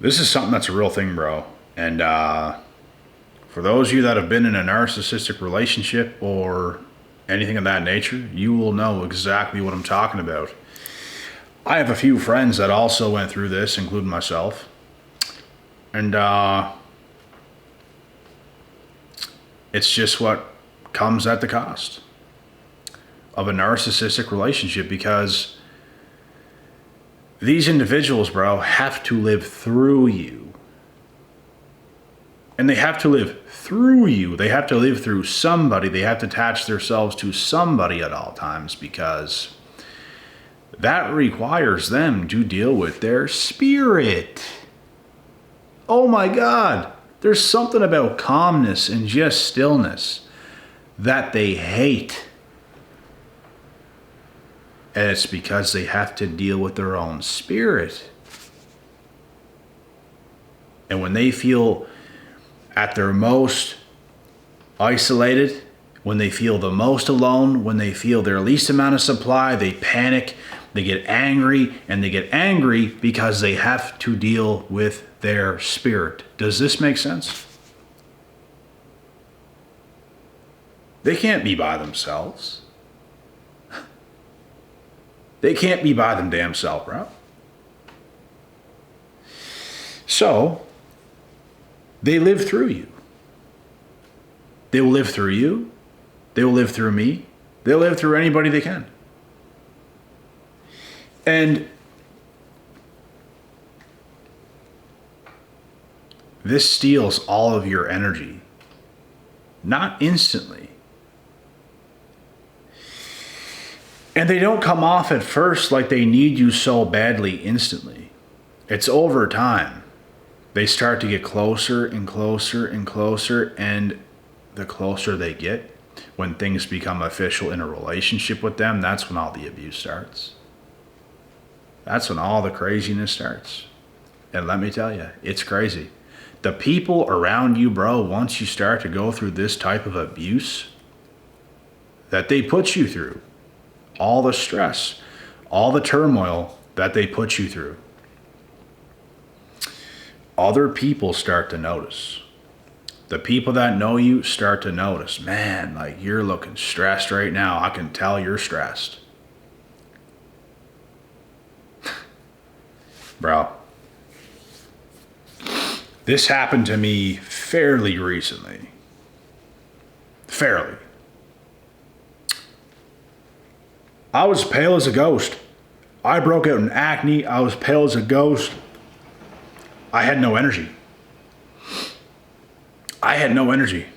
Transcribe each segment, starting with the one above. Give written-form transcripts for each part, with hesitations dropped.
This is something that's a real thing, bro. And for those of you that have been in a narcissistic relationship or anything of that nature, you will know exactly what I'm talking about. I have a few friends that also went through this, including myself. And it's just what comes at the cost of a narcissistic relationship, because these individuals, bro, have to live through you. And they have to live through you. They have to live through somebody. They have to attach themselves to somebody at all times, because that requires them to deal with their spirit. Oh my God. There's something about calmness and just stillness that they hate. And it's because they have to deal with their own spirit. And when they feel at their most isolated, when they feel the most alone, when they feel their least amount of supply, they panic, they get angry, and they get angry because they have to deal with their spirit. Does this make sense? They can't be by themselves. They can't be by them damn self, bro. So, they live through you. They will live through you. They will live through me. They'll live through anybody they can. And this steals all of your energy. Not instantly. And they don't come off at first like they need you so badly instantly. It's over time. They start to get closer and closer and closer, and the closer they get, when things become official in a relationship with them, that's when all the abuse starts. That's when all the craziness starts. And let me tell you, it's crazy. The people around you, bro, once you start to go through this type of abuse that they put you through, all the stress, all the turmoil that they put you through, other people start to notice. The people that know you start to notice, man, like, you're looking stressed right now. I can tell you're stressed. Bro, this happened to me fairly recently. Fairly. I was pale as a ghost. I broke out in acne. I was pale as a ghost. I had no energy. I had no energy.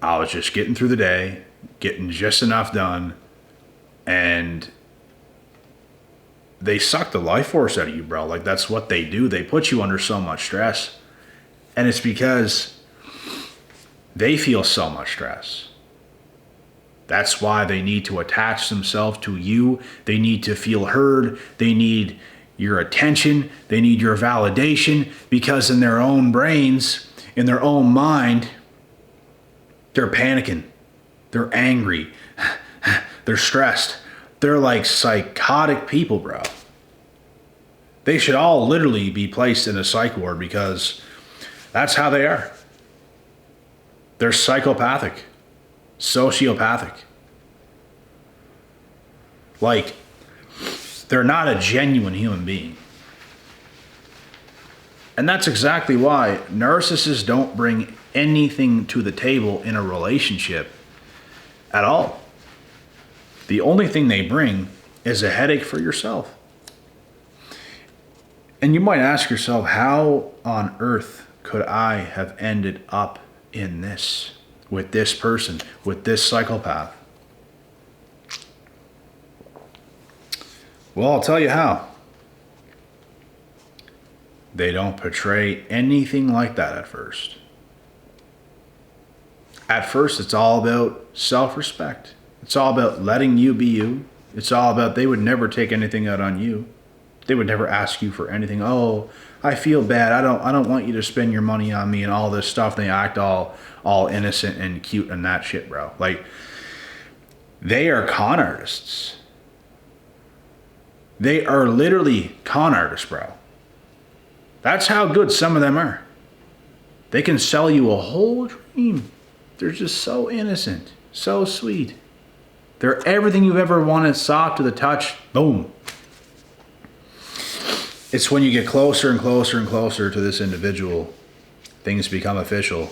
I was just getting through the day, getting just enough done, and they suck the life force out of you, bro. Like, that's what they do. They put you under so much stress. And it's because they feel so much stress. That's why they need to attach themselves to you. They need to feel heard. They need your attention. They need your validation, because in their own brains, in their own mind, they're panicking. They're angry. They're stressed. They're like psychotic people, bro. They should all literally be placed in a psych ward, because that's how they are. They're psychopathic, sociopathic. Like, they're not a genuine human being. And that's exactly why narcissists don't bring anything to the table in a relationship at all. The only thing they bring is a headache for yourself. And you might ask yourself, how on earth could I have ended up in this, with this person, with this psychopath? Well, I'll tell you how. They don't portray anything like that at first. At first, it's all about self-respect. It's all about letting you be you. It's all about, they would never take anything out on you. They would never ask you for anything. Oh, I feel bad. I don't want you to spend your money on me and all this stuff. They act all innocent and cute and that shit, bro. Like, they are con artists. They are literally con artists, bro. That's how good some of them are. They can sell you a whole dream. They're just so innocent, so sweet. They're everything you've ever wanted, soft to the touch. Boom. It's when you get closer and closer and closer to this individual, things become official.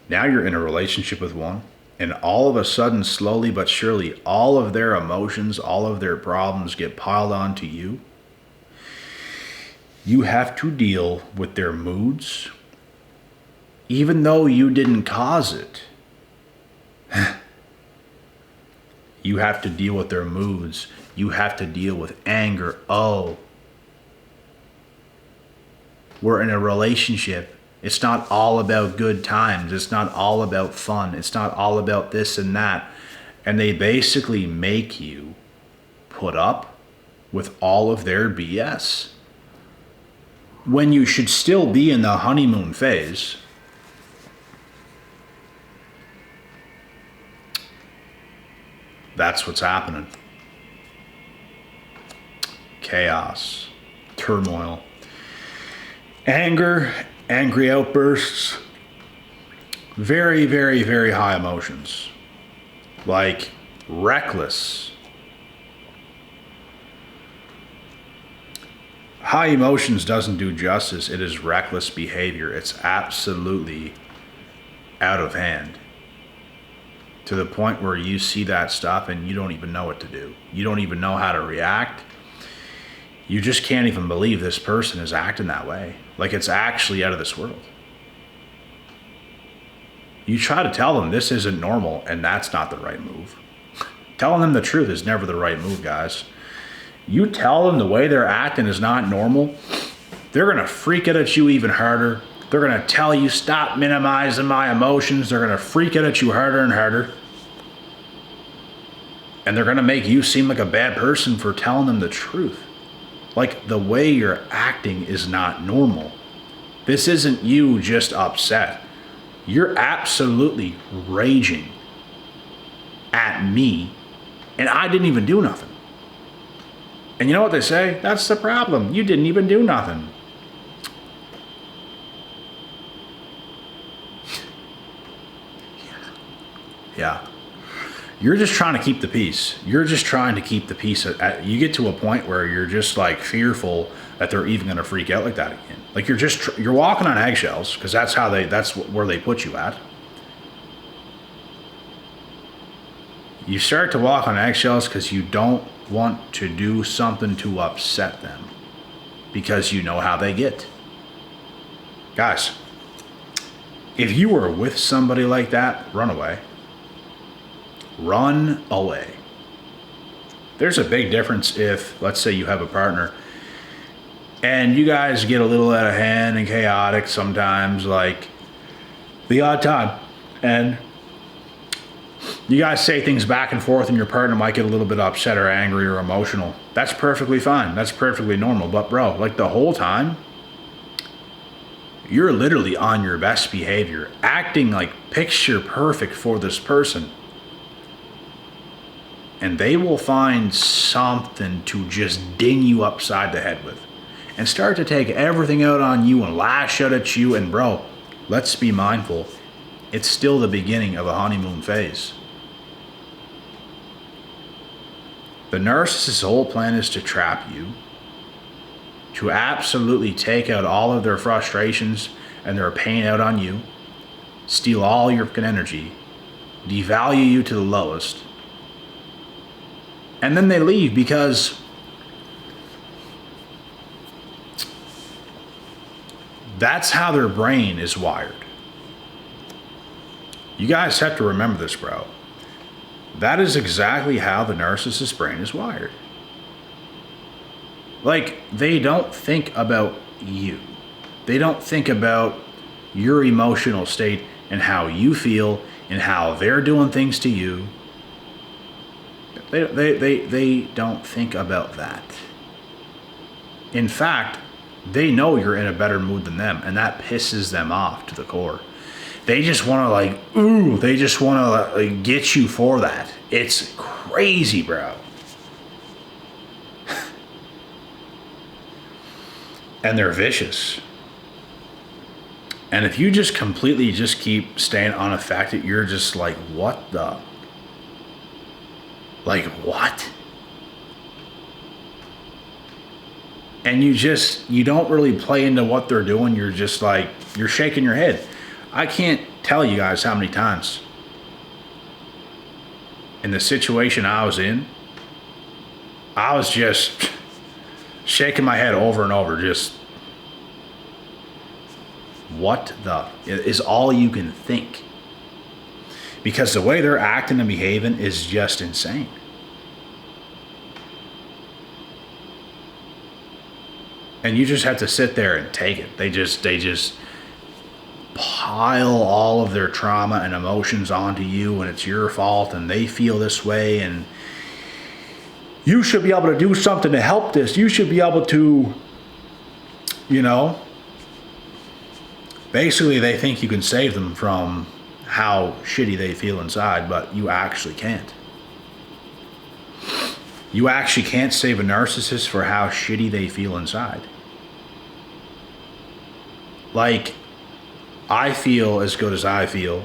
Now you're in a relationship with one, and all of a sudden, slowly but surely, all of their emotions, all of their problems get piled onto you. You have to deal with their moods, even though you didn't cause it. You have to deal with their moods. You have to deal with anger. Oh, we're in a relationship. It's not all about good times. It's not all about fun. It's not all about this and that. And they basically make you put up with all of their BS. When you should still be in the honeymoon phase. That's what's happening. Chaos, turmoil, anger, angry outbursts, very, very, very high emotions, like reckless. High emotions doesn't do justice. It is reckless behavior. It's absolutely out of hand. To the point where you see that stuff and you don't even know what to do. You don't even know how to react. You just can't even believe this person is acting that way. Like it's actually out of this world. You try to tell them this isn't normal, and that's not the right move. Telling them the truth is never the right move, guys. You tell them the way they're acting is not normal, they're going to freak out at you even harder. They're going to tell you, stop minimizing my emotions. They're going to freak out at you harder and harder. And they're going to make you seem like a bad person for telling them the truth. Like the way you're acting is not normal. This isn't you just upset. You're absolutely raging at me, and I didn't even do nothing. And you know what they say? That's the problem. You didn't even do nothing. Yeah. You're just trying to keep the peace. You're just trying to keep the peace. You get to a point where you're just like fearful that they're even going to freak out like that again. Like you're walking on eggshells because that's where they put you at. You start to walk on eggshells because you don't want to do something to upset them because you know how they get. Guys, if you were with somebody like that, run away. Run away. There's a big difference if, let's say you have a partner and you guys get a little out of hand and chaotic sometimes, like the odd time, and you guys say things back and forth and your partner might get a little bit upset or angry or emotional. That's perfectly fine. That's perfectly normal. But bro, like the whole time, you're literally on your best behavior, acting like picture perfect for this person. And they will find something to just ding you upside the head with and start to take everything out on you and lash out at you. And bro, let's be mindful. It's still the beginning of a honeymoon phase. The narcissist's whole plan is to trap you, to absolutely take out all of their frustrations and their pain out on you, steal all your energy, devalue you to the lowest, and then they leave because that's how their brain is wired. You guys have to remember this, bro. That is exactly how the narcissist's brain is wired. Like, they don't think about you. They don't think about your emotional state and how you feel and how they're doing things to you. They don't think about that. In fact, they know you're in a better mood than them, and that pisses them off to the core. They just want to they just want to get you for that. It's crazy, bro. And they're vicious. And if you just completely just keep staying unaffected, you're just like, what the? Like, what? And you don't really play into what they're doing. You're just like, you're shaking your head. I can't tell you guys how many times in the situation I was in, I was just shaking my head over and over, just, what the is all you can think. Because the way they're acting and behaving is just insane. And you just have to sit there and take it. They just pile all of their trauma and emotions onto you, and it's your fault, and they feel this way, and you should be able to do something to help this. You should be able to, basically they think you can save them from how shitty they feel inside, but you actually can't. You actually can't save a narcissist for how shitty they feel inside. Like, I feel as good as I feel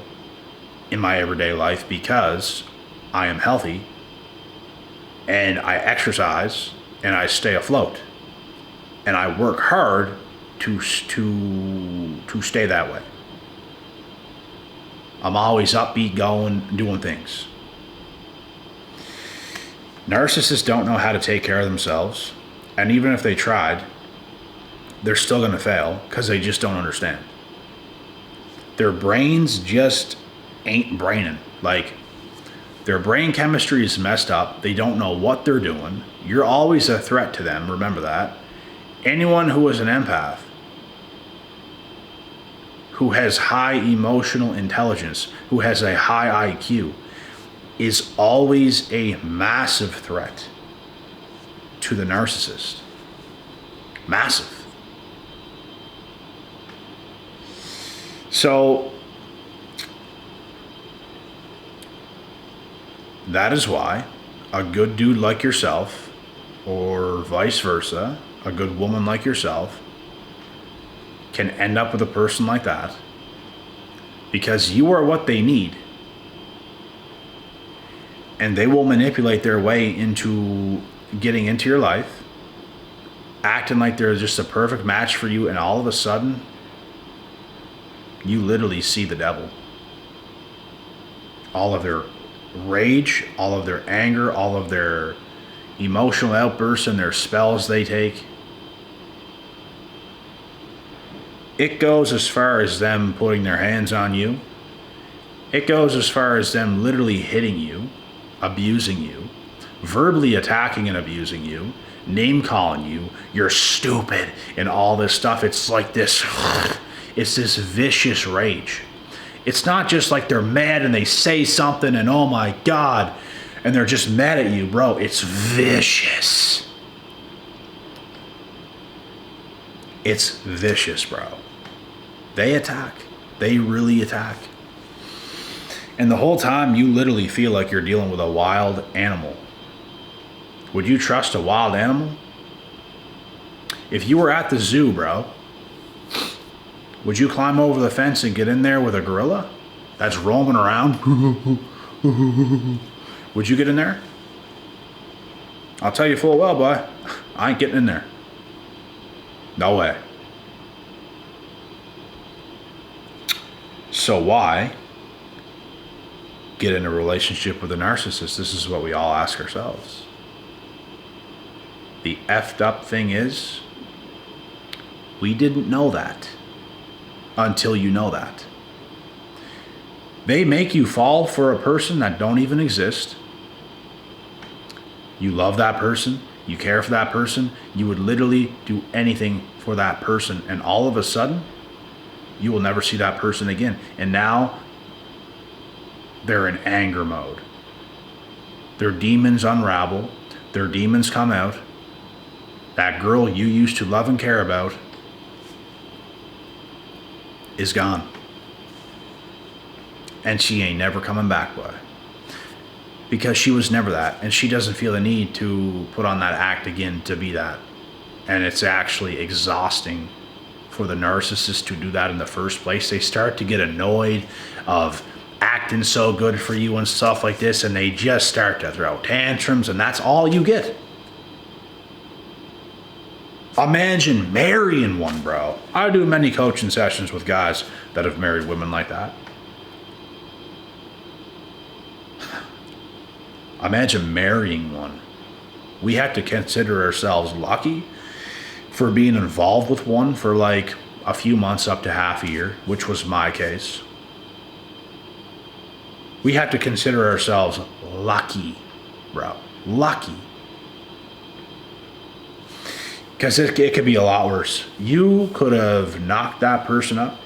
in my everyday life because I am healthy and I exercise and I stay afloat and I work hard to stay that way. I'm always upbeat, going, doing things. Narcissists don't know how to take care of themselves, and even if they tried, they're still going to fail because they just don't understand. Their brains just ain't braining. Like, their brain chemistry is messed up. They don't know what they're doing. You're always a threat to them. Remember that. Anyone who is an empath, who has high emotional intelligence, who has a high IQ, is always a massive threat to the narcissist. Massive. So that is why a good dude like yourself, or vice versa, a good woman like yourself, can end up with a person like that, because you are what they need. And they will manipulate their way into getting into your life, acting like they're just a perfect match for you, and all of a sudden, you literally see the devil. All of their rage, all of their anger, all of their emotional outbursts and their spells they take. It goes as far as them putting their hands on you. It goes as far as them literally hitting you, abusing you, verbally attacking and abusing you, name calling you, you're stupid, and all this stuff. It's like this, it's this vicious rage. It's not just like they're mad and they say something and oh my God, and they're just mad at you, bro. It's vicious. It's vicious, bro. They attack. They really attack. And the whole time you literally feel like you're dealing with a wild animal. Would you trust a wild animal? If you were at the zoo, bro, would you climb over the fence and get in there with a gorilla that's roaming around? Would you get in there? I'll tell you full well, boy, I ain't getting in there. No way. So why get in a relationship with a narcissist? This is what we all ask ourselves. The effed up thing is, we didn't know that until you know that. They make you fall for a person that don't even exist. You love that person. You care for that person. You would literally do anything for that person. And all of a sudden, you will never see that person again. And now, they're in anger mode. Their demons unravel. Their demons come out. That girl you used to love and care about is gone. And she ain't never coming back, boy. Because she was never that. And she doesn't feel the need to put on that act again to be that. And it's actually exhausting for the narcissist to do that in the first place. They start to get annoyed of acting so good for you and stuff like this, and they just start to throw tantrums, and that's all you get. Imagine marrying one, bro. I do many coaching sessions with guys that have married women like that. Imagine marrying one. We have to consider ourselves lucky for being involved with one for like a few months up to half a year, which was my case. We have to consider ourselves lucky, bro. Lucky. Because it could be a lot worse. You could have knocked that person up.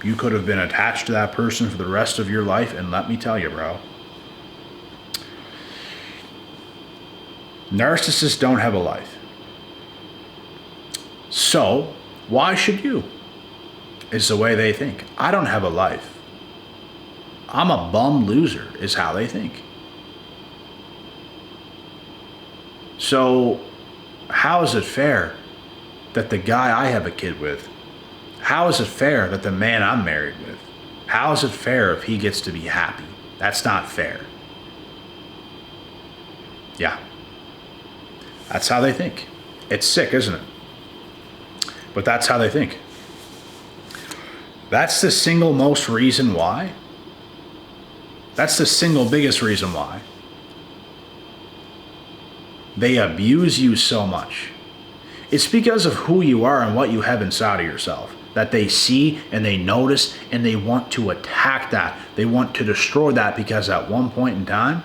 You could have been attached to that person for the rest of your life. And let me tell you, bro, narcissists don't have a life. So why should you? Is the way they think. I don't have a life. I'm a bum loser is how they think. So how is it fair that the guy I have a kid with, how is it fair that the man I'm married with, how is it fair if he gets to be happy? That's not fair. Yeah. That's how they think. It's sick, isn't it? But that's how they think. That's the single most reason why. That's the single biggest reason why they abuse you so much. It's because of who you are and what you have inside of yourself that they see and they notice, and they want to attack that. They want to destroy that because at one point in time,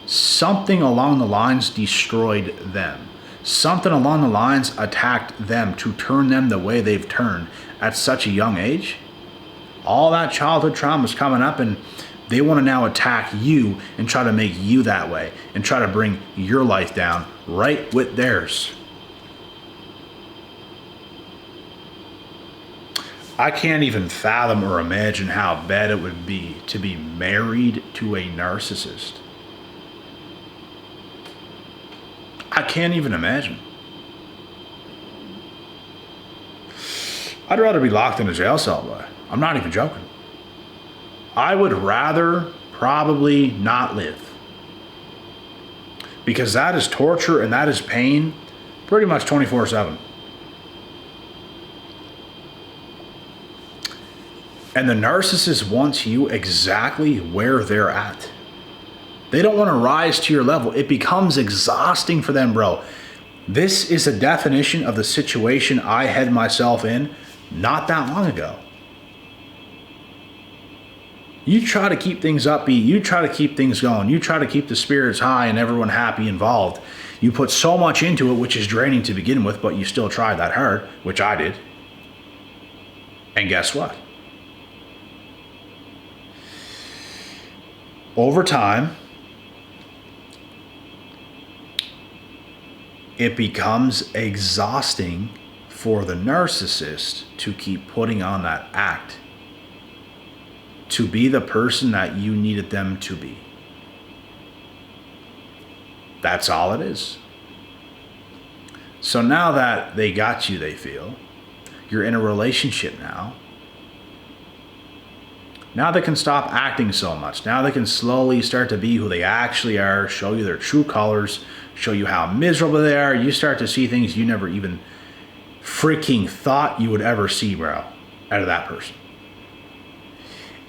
something along the lines destroyed them. Something along the lines attacked them to turn them the way they've turned at such a young age. All that childhood trauma is coming up, and they want to now attack you and try to make you that way and try to bring your life down right with theirs. I can't even fathom or imagine how bad it would be to be married to a narcissist. I can't even imagine. I'd rather be locked in a jail cell, boy. I'm not even joking. I would rather probably not live. Because that is torture and that is pain pretty much 24/7. And the narcissist wants you exactly where they're at. They don't want to rise to your level. It becomes exhausting for them, bro. This is a definition of the situation I had myself in not that long ago. You try to keep things upbeat. You try to keep things going. You try to keep the spirits high and everyone happy involved. You put so much into it, which is draining to begin with, but you still try that hard, which I did. And guess what? Over time, it becomes exhausting for the narcissist to keep putting on that act, to be the person that you needed them to be. That's all it is. So now that they got you, they feel, you're in a relationship now. Now they can stop acting so much. Now they can slowly start to be who they actually are, show you their true colors, show you how miserable they are. You start to see things you never even freaking thought you would ever see, bro, out of that person.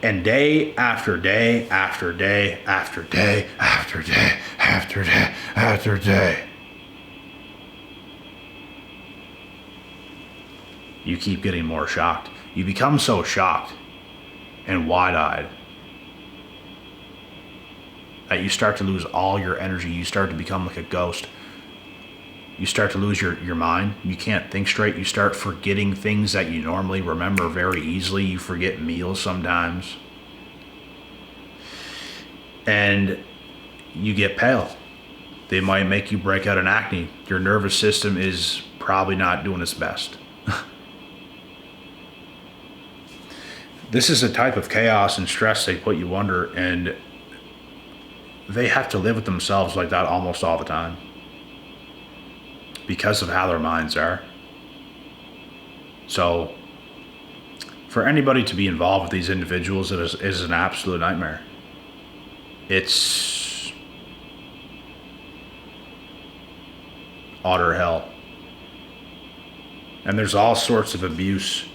And day after day after day after day after day after day after day, you keep getting more shocked. You become so shocked and wide-eyed that you start to lose all your energy. You start to become like a ghost. You start to lose your mind. You can't think straight. You start forgetting things that you normally remember very easily. You forget meals sometimes. And you get pale. They might make you break out in acne. Your nervous system is probably not doing its best. This is a type of chaos and stress they put you under, and they have to live with themselves like that almost all the time. because of how their minds are. So for anybody to be involved with these individuals, it is an absolute nightmare. It's utter hell. And there's all sorts of abuse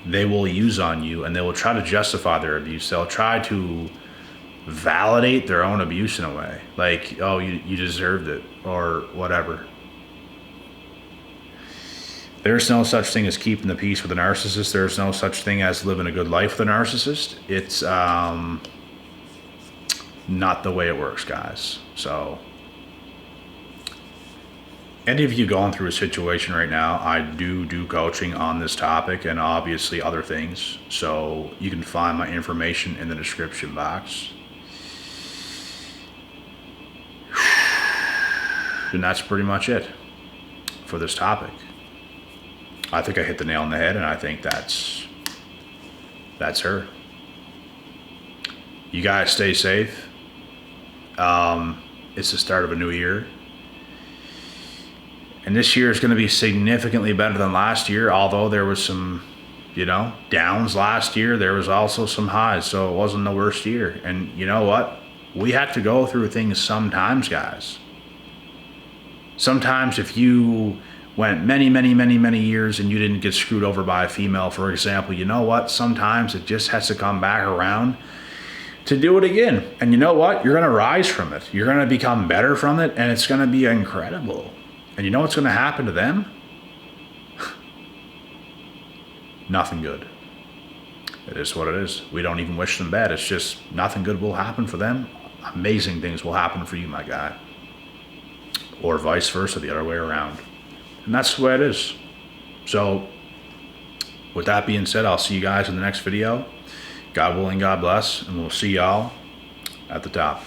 they will use on you, and they will try to justify their abuse. They'll try to validate their own abuse in a way. Like, oh, you deserved it, or whatever. There's no such thing as keeping the peace with a narcissist. There's no such thing as living a good life with a narcissist. It's not the way it works, guys. So any of you going through a situation right now, I do coaching on this topic and obviously other things. So you can find my information in the description box. And that's pretty much it for this topic. I think I hit the nail on the head, and I think that's her. You guys stay safe. It's the start of a new year. And this year is going to be significantly better than last year, although there was some, downs last year. There was also some highs, so it wasn't the worst year. And you know what? We have to go through things sometimes, guys. Sometimes if you went many years and you didn't get screwed over by a female, for example, you know what? Sometimes it just has to come back around to do it again. And you know what? You're going to rise from it. You're going to become better from it, and it's going to be incredible. And you know what's going to happen to them? Nothing good. It is what it is. We don't even wish them bad. It's just nothing good will happen for them. Amazing things will happen for you, my guy. Or vice versa, the other way around. And that's the way it is. So with that being said, I'll see you guys in the next video. God willing, God bless, and we'll see y'all at the top.